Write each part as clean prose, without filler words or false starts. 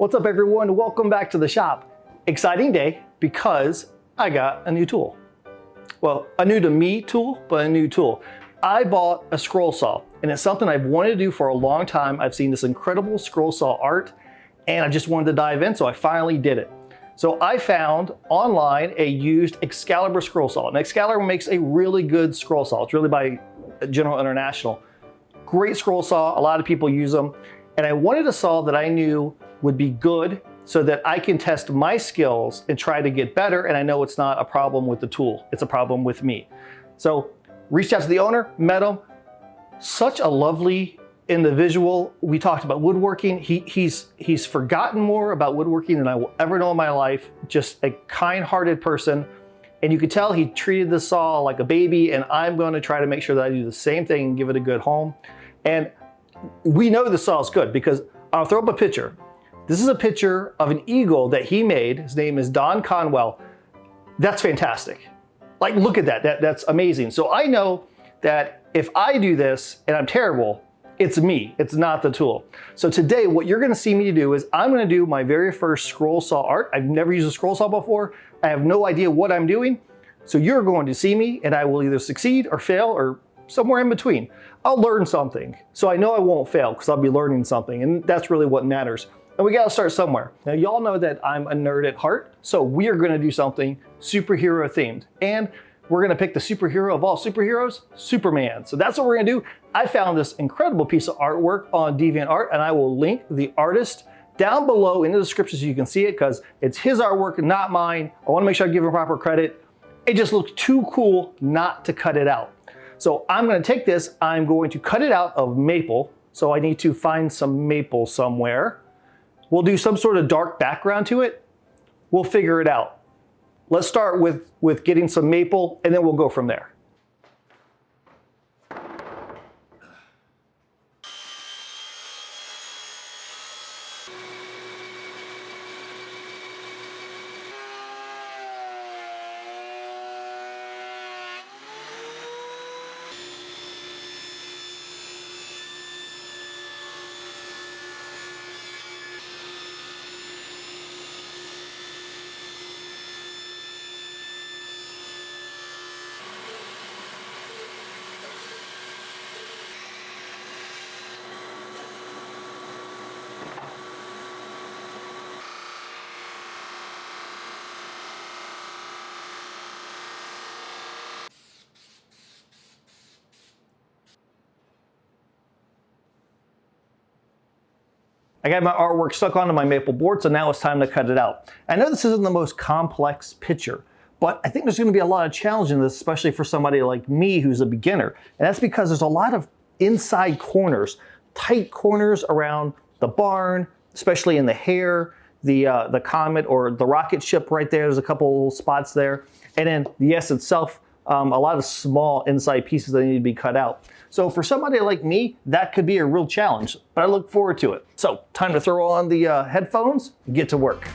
What's up everyone? Welcome back to the shop. Exciting day because I got a new tool. Well, a new to me tool, but a new tool. I bought a scroll saw and it's something I've wanted to do for a long time. I've seen this incredible scroll saw art and I just wanted to dive in, so I finally did it. So I found online a used Excalibur scroll saw. And Excalibur makes a really good scroll saw. It's really by General International. Great scroll saw, a lot of people use them. And I wanted a saw that I knew would be good so that I can test my skills and try to get better. And I know it's not a problem with the tool, it's a problem with me. So reached out to the owner, met him. Such a lovely individual. We talked about woodworking. He's forgotten more about woodworking than I will ever know in my life. Just a kind-hearted person. And you could tell he treated the saw like a baby, and I'm going to try to make sure that I do the same thing and give it a good home. And we know the saw is good because I'll throw up a picture. This is a picture of an eagle that he made. His name is Don Conwell. That's fantastic. Like, look at that. That's amazing. So I know that if I do this and I'm terrible, it's me, it's not the tool. So today, what you're gonna see me do is I'm gonna do my very first scroll saw art. I've never used a scroll saw before. I have no idea what I'm doing. So you're going to see me and I will either succeed or fail or somewhere in between. I'll learn something. So I know I won't fail because I'll be learning something, and that's really what matters. And we gotta start somewhere. Now y'all know that I'm a nerd at heart, so we are gonna do something superhero themed. And we're gonna pick the superhero of all superheroes, Superman. So that's what we're gonna do. I found this incredible piece of artwork on DeviantArt, and I will link the artist down below in the description so you can see it, because it's his artwork, not mine. I wanna make sure I give him proper credit. It just looks too cool not to cut it out. So I'm gonna take this, I'm going to cut it out of maple. So I need to find some maple somewhere. We'll do some sort of dark background to it. We'll figure it out. Let's start with getting some maple, and then we'll go from there. I got my artwork stuck onto my maple board, so now it's time to cut it out. I know this isn't the most complex picture, but I think there's gonna be a lot of challenge in this, especially for somebody like me who's a beginner. And that's because there's a lot of inside corners, tight corners around the barn, especially in the hair, the comet or the rocket ship right there. There's a couple spots there. And then the S itself, a lot of small inside pieces that need to be cut out. So for somebody like me, that could be a real challenge, but I look forward to it. So time to throw on the headphones and get to work.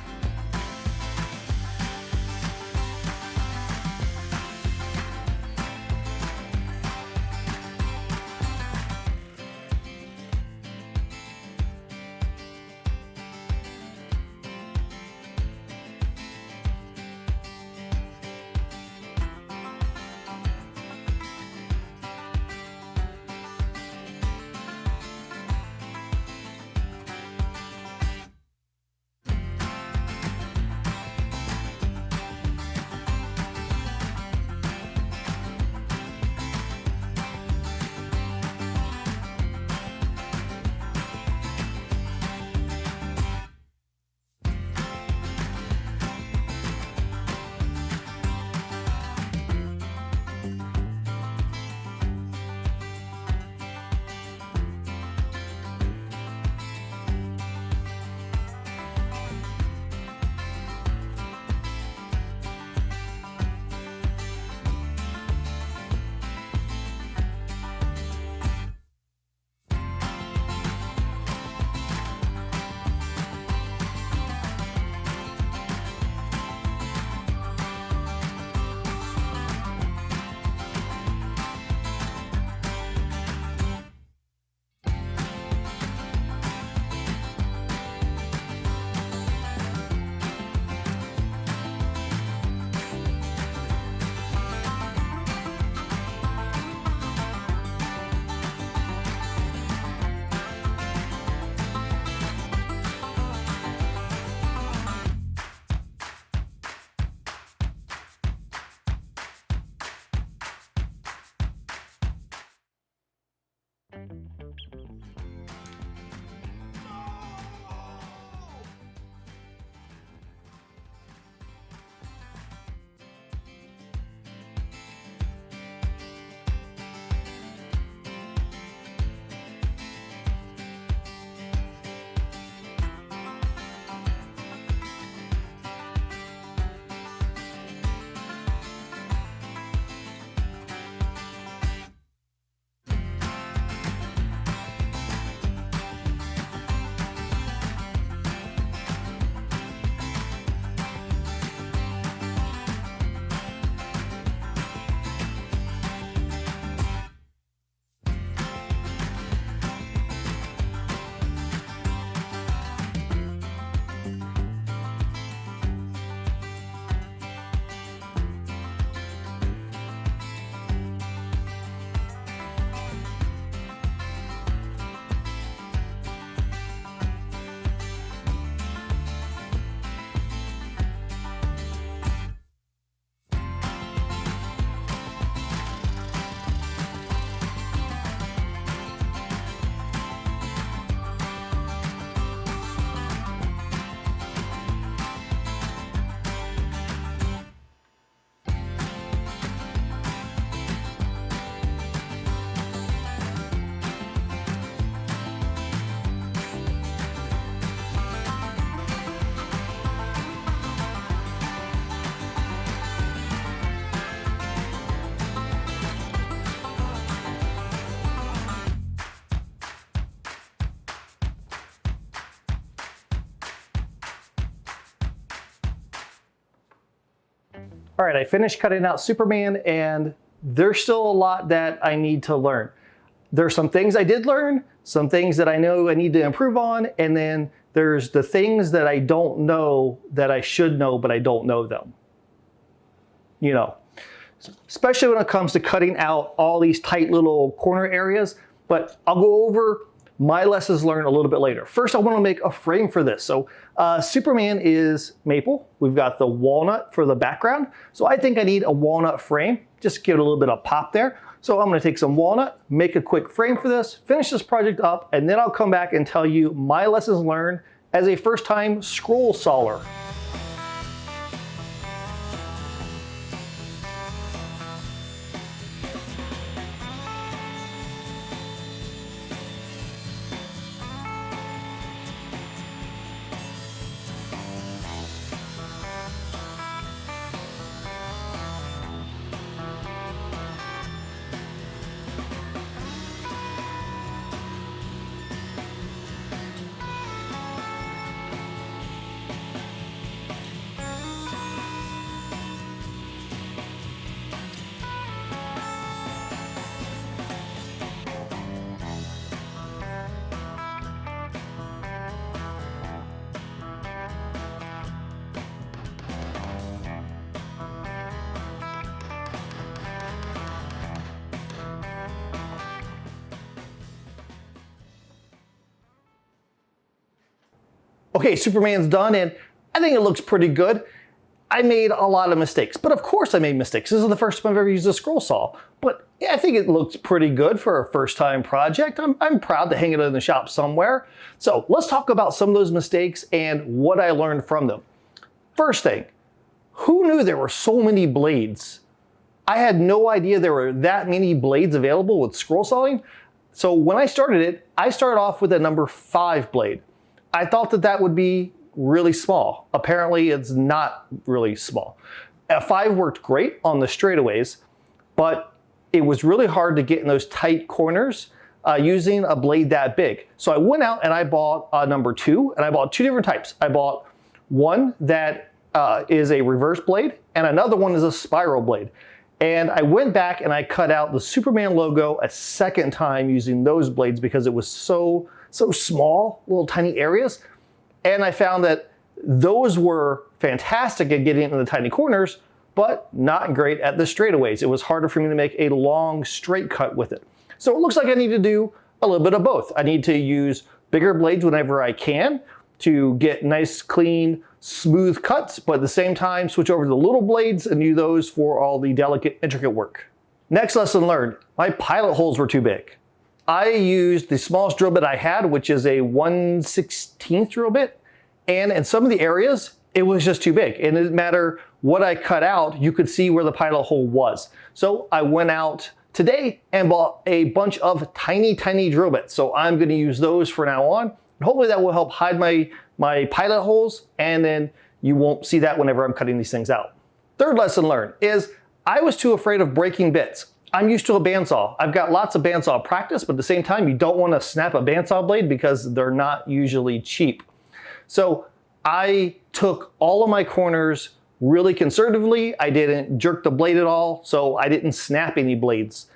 All right, I finished cutting out Superman, and there's still a lot that I need to learn. There's some things I did learn, some things that I know I need to improve on, and then there's the things that I don't know that I should know, but I don't know them. You know, especially when it comes to cutting out all these tight little corner areas, but I'll go over my lessons learned a little bit later. First, I want to make a frame for this. So Superman is maple. We've got the walnut for the background. So I think I need a walnut frame, just give it a little bit of pop there. So I'm going to take some walnut, make a quick frame for this, finish this project up, and then I'll come back and tell you my lessons learned as a first-time scroll sawer. Okay, Superman's done, and I think it looks pretty good. I made a lot of mistakes, but of course I made mistakes. This is the first time I've ever used a scroll saw, but yeah, I think it looks pretty good for a first-time project. I'm proud to hang it in the shop somewhere. So let's talk about some of those mistakes and what I learned from them. First thing, who knew there were so many blades? I had no idea there were that many blades available with scroll sawing. So when I started it, I started off with a number 5 blade. I thought that that would be really small. Apparently it's not really small. A 5 worked great on the straightaways, but it was really hard to get in those tight corners using a blade that big. So I went out and I bought a number 2, and I bought 2 different types. I bought one that is a reverse blade, and another one is a spiral blade. And I went back and I cut out the Superman logo a second time using those blades because it was so small, little tiny areas. And I found that those were fantastic at getting into the tiny corners, but not great at the straightaways. It was harder for me to make a long straight cut with it. So it looks like I need to do a little bit of both. I need to use bigger blades whenever I can to get nice, clean, smooth cuts, but at the same time switch over to the little blades and use those for all the delicate, intricate work. Next lesson learned, my pilot holes were too big. I used the smallest drill bit I had, which is a 1/16 drill bit, and in some of the areas, it was just too big. It didn't matter what I cut out, you could see where the pilot hole was. So I went out today and bought a bunch of tiny drill bits. So I'm gonna use those from now on. Hopefully that will help hide my pilot holes, and then you won't see that whenever I'm cutting these things out. Third lesson learned is I was too afraid of breaking bits. I'm used to a bandsaw. I've got lots of bandsaw practice, but at the same time, you don't want to snap a bandsaw blade because they're not usually cheap. So I took all of my corners really conservatively. I didn't jerk the blade at all, so I didn't snap any blades.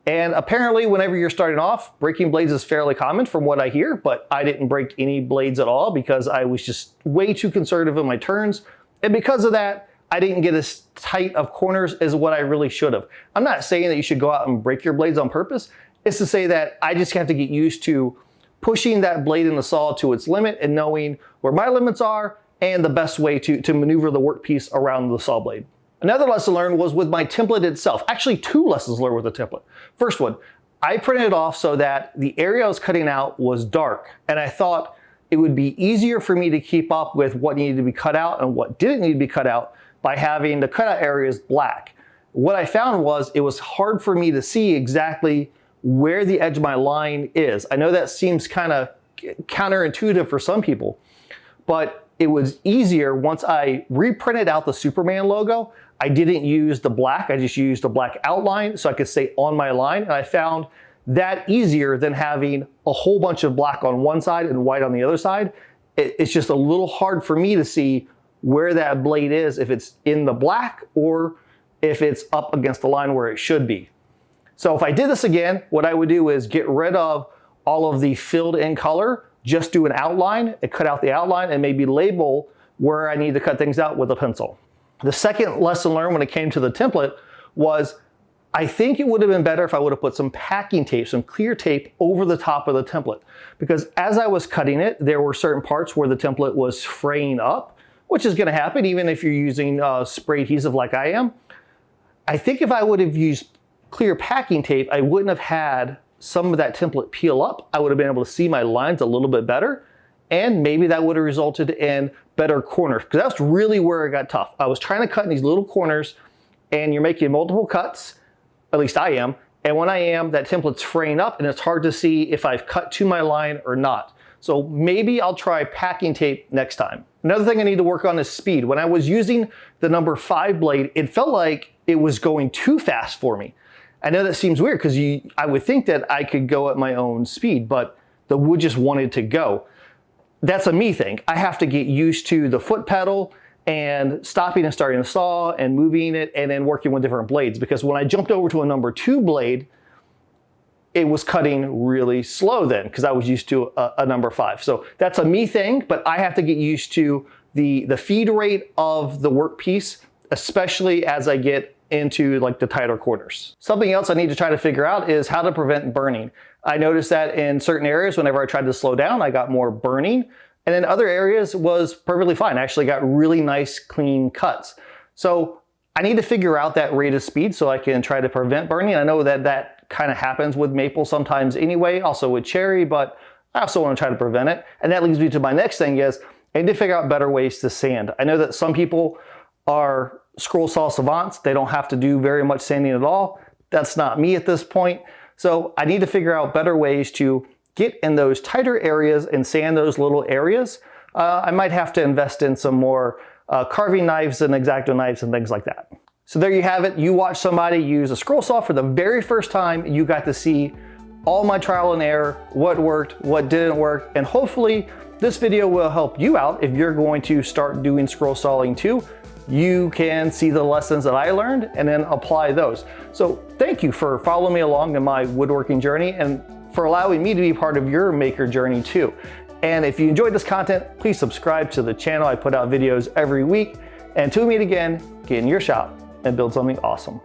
And apparently, whenever you're starting off, breaking blades is fairly common from what I hear, but I didn't break any blades at all because I was just way too conservative in my turns. And because of that, I didn't get as tight of corners as what I really should have. I'm not saying that you should go out and break your blades on purpose. It's to say that I just have to get used to pushing that blade in the saw to its limit and knowing where my limits are and the best way to maneuver the workpiece around the saw blade. Another lesson learned was with my template itself. Actually, 2 lessons learned with the template. First one, I printed it off so that the area I was cutting out was dark, and I thought it would be easier for me to keep up with what needed to be cut out and what didn't need to be cut out by having the cutout areas black. What I found was it was hard for me to see exactly where the edge of my line is. I know that seems kind of counterintuitive for some people, but it was easier once I reprinted out the Superman logo. I didn't use the black, I just used a black outline so I could stay on my line, and I found that easier than having a whole bunch of black on one side and white on the other side. It's just a little hard for me to see where that blade is, if it's in the black or if it's up against the line where it should be. So if I did this again, what I would do is get rid of all of the filled in color, just do an outline and cut out the outline and maybe label where I need to cut things out with a pencil. The second lesson learned when it came to the template was I think it would have been better if I would have put some packing tape, some clear tape over the top of the template. Because as I was cutting it, there were certain parts where the template was fraying up, which is gonna happen even if you're using spray adhesive like I am. I think if I would have used clear packing tape, I wouldn't have had some of that template peel up. I would have been able to see my lines a little bit better, and maybe that would have resulted in better corners, because that's really where it got tough. I was trying to cut in these little corners, and you're making multiple cuts, at least I am, and when I am, that template's fraying up, and it's hard to see if I've cut to my line or not. So maybe I'll try packing tape next time. Another thing I need to work on is speed. When I was using the number 5 blade, it felt like it was going too fast for me. I know that seems weird because I would think that I could go at my own speed, but the wood just wanted to go. That's a me thing. I have to get used to the foot pedal and stopping and starting the saw and moving it and then working with different blades, because when I jumped over to a number 2 blade, it was cutting really slow then because I was used to a number 5. So that's a me thing, but I have to get used to the feed rate of the workpiece, especially as I get into like the tighter corners. Something else I need to try to figure out is how to prevent burning. I noticed that in certain areas, whenever I tried to slow down, I got more burning, and in other areas was perfectly fine. I actually got really nice, clean cuts. So I need to figure out that rate of speed so I can try to prevent burning. I know that that kind of happens with maple sometimes anyway, also with cherry, but I also want to try to prevent it. And that leads me to my next thing is I need to figure out better ways to sand. I know that some people are scroll saw savants. They don't have to do very much sanding at all. That's not me at this point. So I need to figure out better ways to get in those tighter areas and sand those little areas. I might have to invest in some more carving knives and X-Acto knives and things like that. So there you have it. You watched somebody use a scroll saw for the very first time. You got to see all my trial and error, what worked, what didn't work, and hopefully this video will help you out if you're going to start doing scroll sawing too. You can see the lessons that I learned and then apply those. So thank you for following me along in my woodworking journey and for allowing me to be part of your maker journey too. And if you enjoyed this content, please subscribe to the channel. I put out videos every week. And until we meet again, get in your shop and build something awesome.